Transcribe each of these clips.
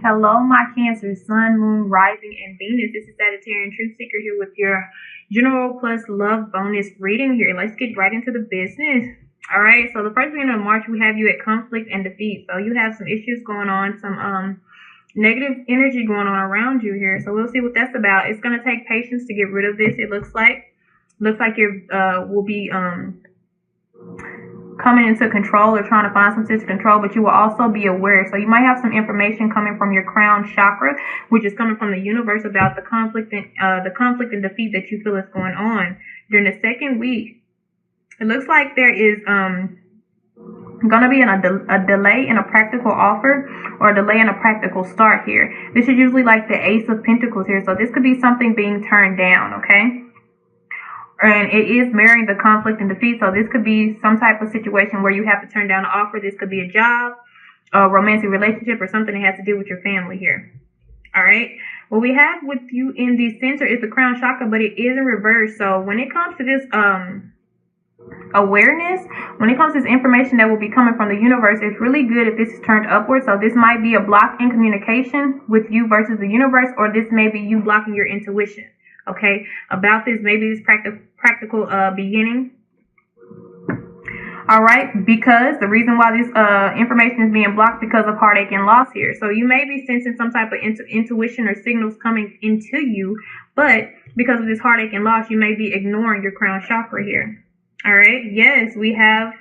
Hello, my Cancer, Sun, Moon, Rising, and Venus. This is Sagittarian Truth Seeker here with your general plus love bonus reading here. Let's get right into the business. All right, so the first weekend of March, we have you at conflict and defeat. So you have some issues going on, some negative energy going on around you here. So we'll see what that's about. It's going to take patience to get rid of this. It looks like you will be coming into control or trying to find some sense of control, but you will also be aware. So you might have some information coming from your crown chakra, which is coming from the universe about the conflict and defeat that you feel is going on during the second week. It looks like there is going to be a delay in a practical offer or a delay in a practical start here. This is usually like the Ace of Pentacles here, so this could be something being turned down, okay? And it is mirroring the conflict and defeat, so this could be some type of situation where you have to turn down an offer. This could be a job, a romantic relationship, or something that has to do with your family here. All right. What we have with you in the center is the crown chakra, but it is in reverse. So when it comes to this awareness, when it comes to this information that will be coming from the universe, it's really good if this is turned upward. So this might be a block in communication with you versus the universe, or this may be you blocking your intuition. Okay, about this, maybe this practical beginning. All right, because the reason why this information is being blocked because of heartache and loss here. So you may be sensing some type of intuition or signals coming into you, but because of this heartache and loss, you may be ignoring your crown chakra here. All right, yes, we have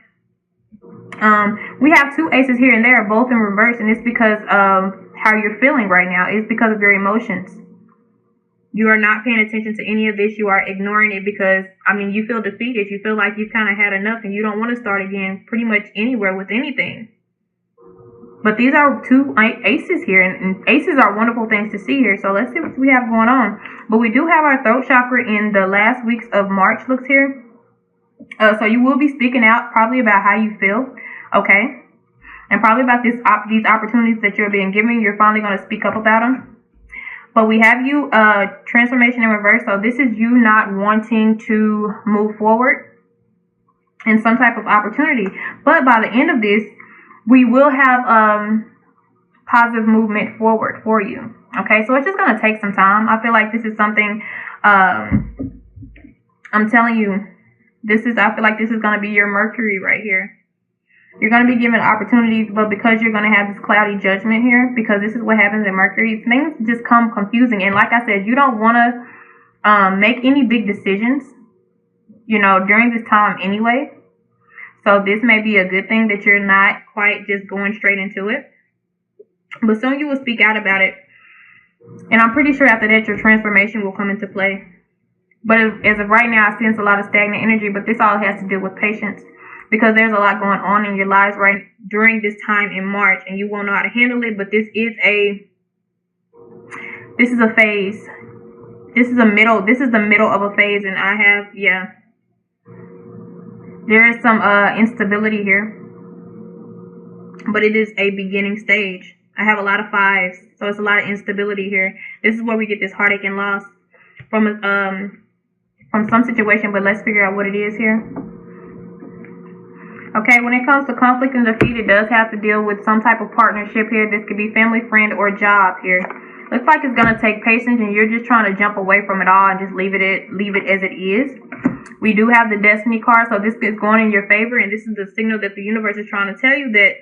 two aces here and there, both in reverse, and it's because of how you're feeling right now. It's because of your emotions. You are not paying attention to any of this. You are ignoring it because, you feel defeated. You feel like you've kind of had enough and you don't want to start again pretty much anywhere with anything. But these are two aces here, and aces are wonderful things to see here. So let's see what we have going on. But we do have our throat chakra in the last weeks of March, looks here. So you will be speaking out probably about how you feel, okay? And probably about these opportunities that you're being given. You're finally going to speak up about them. But we have you transformation in reverse. So this is you not wanting to move forward in some type of opportunity. But by the end of this, we will have positive movement forward for you. Okay, so it's just going to take some time. I feel like this is something, I'm telling you, I feel like this is going to be your Mercury right here. You're going to be given opportunities, but because you're going to have this cloudy judgment here, because this is what happens in Mercury, things just come confusing. And like I said, you don't want to make any big decisions, during this time anyway. So this may be a good thing that you're not quite just going straight into it. But soon you will speak out about it. And I'm pretty sure after that, your transformation will come into play. But as of right now, I sense a lot of stagnant energy, but this all has to do with patience. Because there's a lot going on in your lives right during this time in March, and you won't know how to handle it. But this is a phase. This is the middle of a phase, and there is some instability here, but it is a beginning stage. I have a lot of fives, so it's a lot of instability here. This is where we get this heartache and loss from some situation. But let's figure out what it is here. Okay, when it comes to conflict and defeat, it does have to deal with some type of partnership here. This could be family, friend, or job here. Looks like it's going to take patience, and you're just trying to jump away from it all and just leave it as it is. We do have the Destiny card, so this is going in your favor, and this is the signal that the universe is trying to tell you that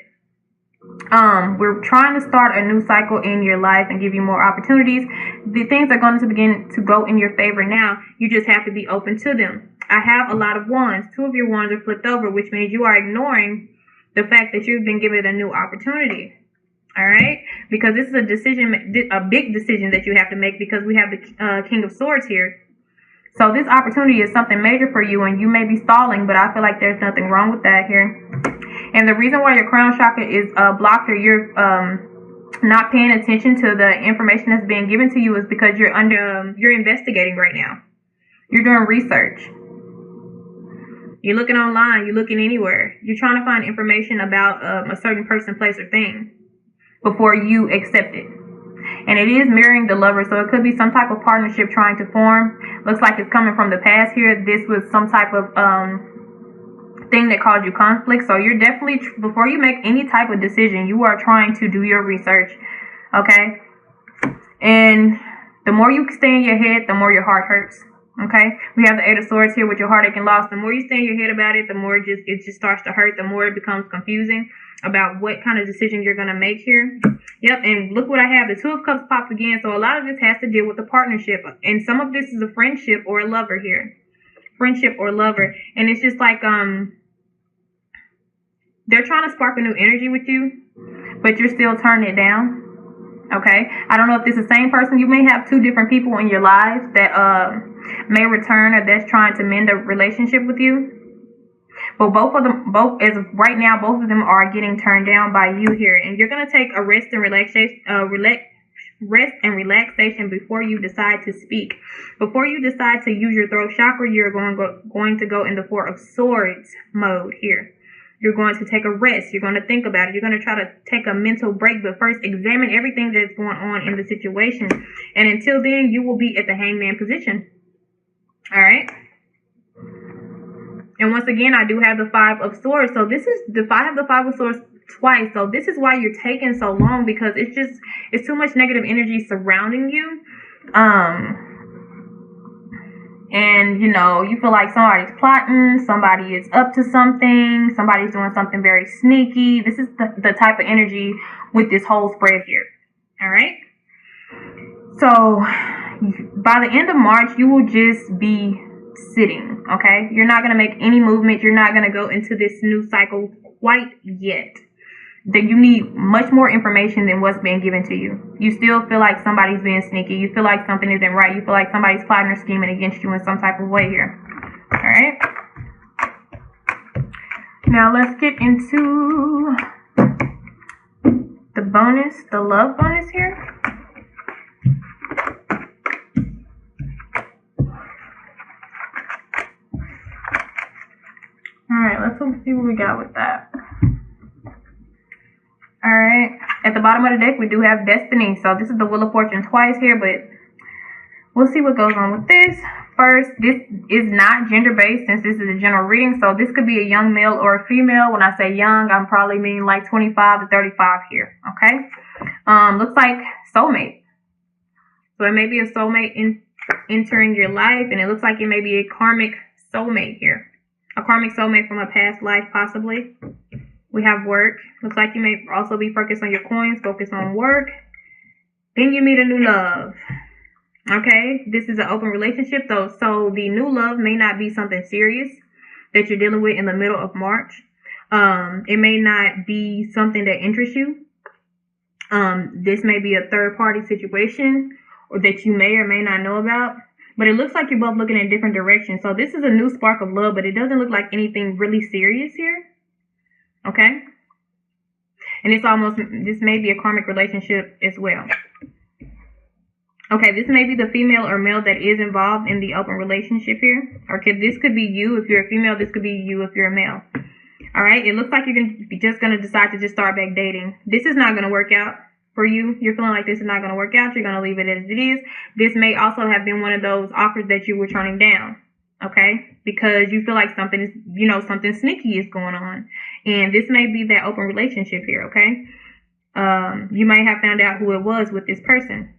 we're trying to start a new cycle in your life and give you more opportunities. The things are going to begin to go in your favor now. You just have to be open to them. I have a lot of wands. Two of your wands are flipped over, which means you are ignoring the fact that you've been given a new opportunity. All right? Because this is a big decision that you have to make, because we have the King of Swords here. So this opportunity is something major for you, and you may be stalling, but I feel like there's nothing wrong with that here. And the reason why your crown chakra is blocked, or you're not paying attention to the information that's being given to you, is because you're investigating right now. You're doing research. You're looking online. You're looking anywhere. You're trying to find information about a certain person, place, or thing before you accept it. And it is mirroring the Lover, so it could be some type of partnership trying to form. Looks like it's coming from the past here. This was some type of thing that caused you conflict. So you're definitely, before you make any type of decision, you are trying to do your research. Okay? And the more you stay in your head, the more your heart hurts. Okay? We have the Eight of Swords here with your heartache and loss. The more you stay in your head about it, the more it just starts to hurt, the more it becomes confusing about what kind of decision you're going to make here. Yep, and look what I have. The Two of Cups popped again. So a lot of this has to deal with a partnership. And some of this is a friendship or a lover here. Friendship or lover. And it's just like, they're trying to spark a new energy with you, but you're still turning it down. Okay, I don't know if this is the same person. You may have two different people in your lives that may return or that's trying to mend a relationship with you. But both as of right now, both of them are getting turned down by you here, and you're gonna take a rest and relaxation before you decide to speak. Before you decide to use your throat chakra, you're going to go in the Four of Swords mode here. You're going to take a rest. You're going to think about it. You're going to try to take a mental break, but first examine everything that's going on in the situation. And until then, you will be at the hangman position. All right. And once again, I do have the Five of Swords. So this is I have the Five of Swords twice. So this is why you're taking so long, because it's too much negative energy surrounding you. And, you know, you feel like somebody's plotting, somebody is up to something, somebody's doing something very sneaky. This is the type of energy with this whole spread here. All right? So, by the end of March, you will just be sitting, okay? You're not going to make any movement. You're not going to go into this new cycle quite yet. That you need much more information than what's being given to you. You still feel like somebody's being sneaky. You feel like something isn't right. You feel like somebody's plotting or scheming against you in some type of way here. All right. Now let's get into the bonus, the love bonus here. All right, let's see what we got with that. Alright, at the bottom of the deck, we do have Destiny. So this is the Wheel of Fortune twice here, but we'll see what goes on with this. First, this is not gender-based since this is a general reading. So this could be a young male or a female. When I say young, I'm probably meaning like 25 to 35 here, okay? Looks like soulmate. So it may be a soulmate entering your life, and it looks like it may be a karmic soulmate here. A karmic soulmate from a past life, possibly. We have work. Looks like you may also be focused on your coins, focus on work. Then you meet a new love. Okay, this is an open relationship though. So the new love may not be something serious that you're dealing with in the middle of March. It may not be something that interests you. This may be a third party situation or that you may or may not know about. But it looks like you're both looking in different directions. So this is a new spark of love, but it doesn't look like anything really serious here. Okay, and this may be a karmic relationship as well. Okay, this may be the female or male that is involved in the open relationship here. Or this could be you if you're a female. This could be you if you're a male. All right, it looks like you're just going to decide to just start back dating. This is not going to work out for you. You're feeling like this is not going to work out. You're going to leave it as it is. This may also have been one of those offers that you were turning down. Okay, because you feel like something is, something sneaky is going on. And this may be that open relationship here, okay? You may have found out who it was with this person.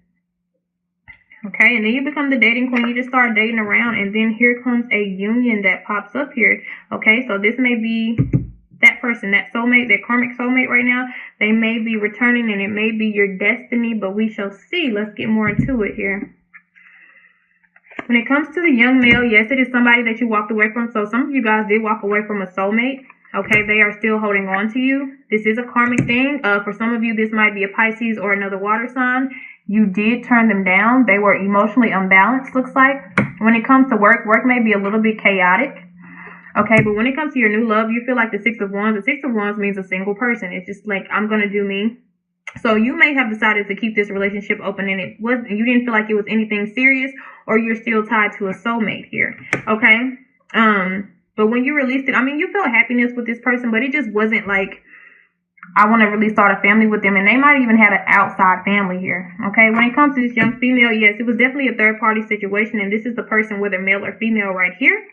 Okay, and then you become the dating queen. You just start dating around, and then here comes a union that pops up here. Okay, so this may be that person, that soulmate, that karmic soulmate right now. They may be returning, and it may be your destiny, but we shall see. Let's get more into it here. When it comes to the young male, yes, it is somebody that you walked away from. So some of you guys did walk away from a soulmate. Okay, they are still holding on to you. This is a karmic thing. For some of you, this might be a Pisces or another water sign. You did turn them down. They were emotionally unbalanced, looks like. When it comes to work may be a little bit chaotic. Okay, but when it comes to your new love, you feel like the Six of Wands. The Six of Wands means a single person. It's just like, I'm going to do me. So you may have decided to keep this relationship open, and you didn't feel like it was anything serious, or you're still tied to a soulmate here. Okay? But when you released it, you felt happiness with this person, but it just wasn't like, I want to really start a family with them. And they might even had an outside family here. Okay? When it comes to this young female, yes, it was definitely a third party situation. And this is the person, whether male or female, right here.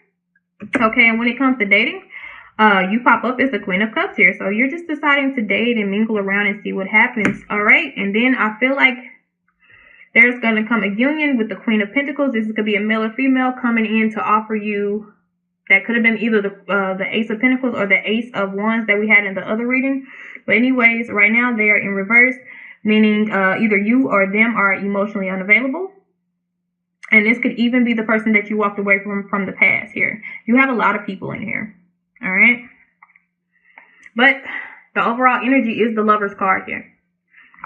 Okay? And when it comes to dating, You pop up as the Queen of Cups here. So you're just deciding to date and mingle around and see what happens. All right. And then I feel like there's going to come a union with the Queen of Pentacles. This is going to be a male or female coming in to offer you. That could have been either the Ace of Pentacles or the Ace of Wands that we had in the other reading. But anyways, right now they are in reverse, meaning either you or them are emotionally unavailable. And this could even be the person that you walked away from the past here. You have a lot of people in here. All right. But the overall energy is the Lover's card here.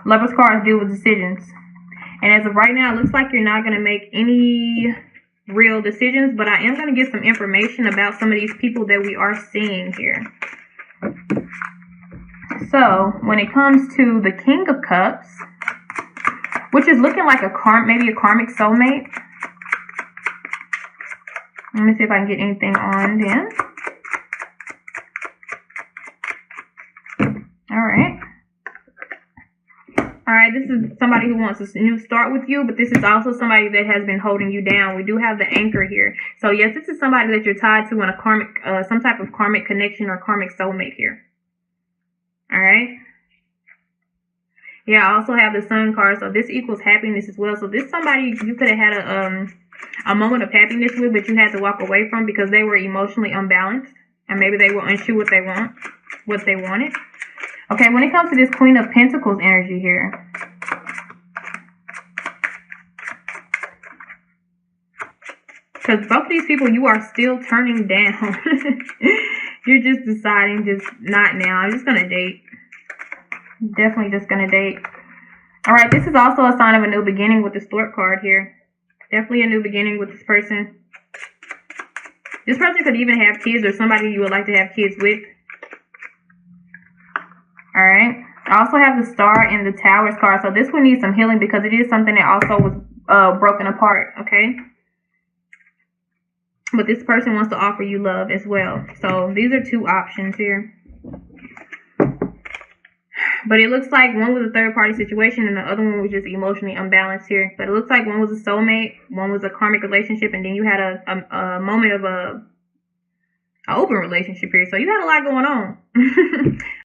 Lover's cards deal with decisions. And as of right now, it looks like you're not going to make any real decisions, but I am going to get some information about some of these people that we are seeing here. So when it comes to the King of Cups, which is looking like maybe a karmic soulmate. Let me see if I can get anything on them. Alright, this is somebody who wants a new start with you, but this is also somebody that has been holding you down. We do have the Anchor here. So yes, this is somebody that you're tied to in a karmic, some type of karmic connection or karmic soulmate here. Alright. Yeah, I also have the Sun card, so this equals happiness as well. So this somebody you could have had a moment of happiness with, but you had to walk away from because they were emotionally unbalanced. And maybe they were unsure what they wanted. Okay, when it comes to this Queen of Pentacles energy here. Because both of these people you are still turning down. You're just deciding, just not now. I'm just going to date. Definitely just going to date. Alright, this is also a sign of a new beginning with the Stork card here. Definitely a new beginning with this person. This person could even have kids or somebody you would like to have kids with. Alright. I also have the Star and the Towers card. So this one needs some healing because it is something that also was broken apart. Okay. But this person wants to offer you love as well. So these are two options here. But it looks like one was a third party situation and the other one was just emotionally unbalanced here. But it looks like one was a soulmate, one was a karmic relationship, and then you had a moment of an open relationship here. So you had a lot going on.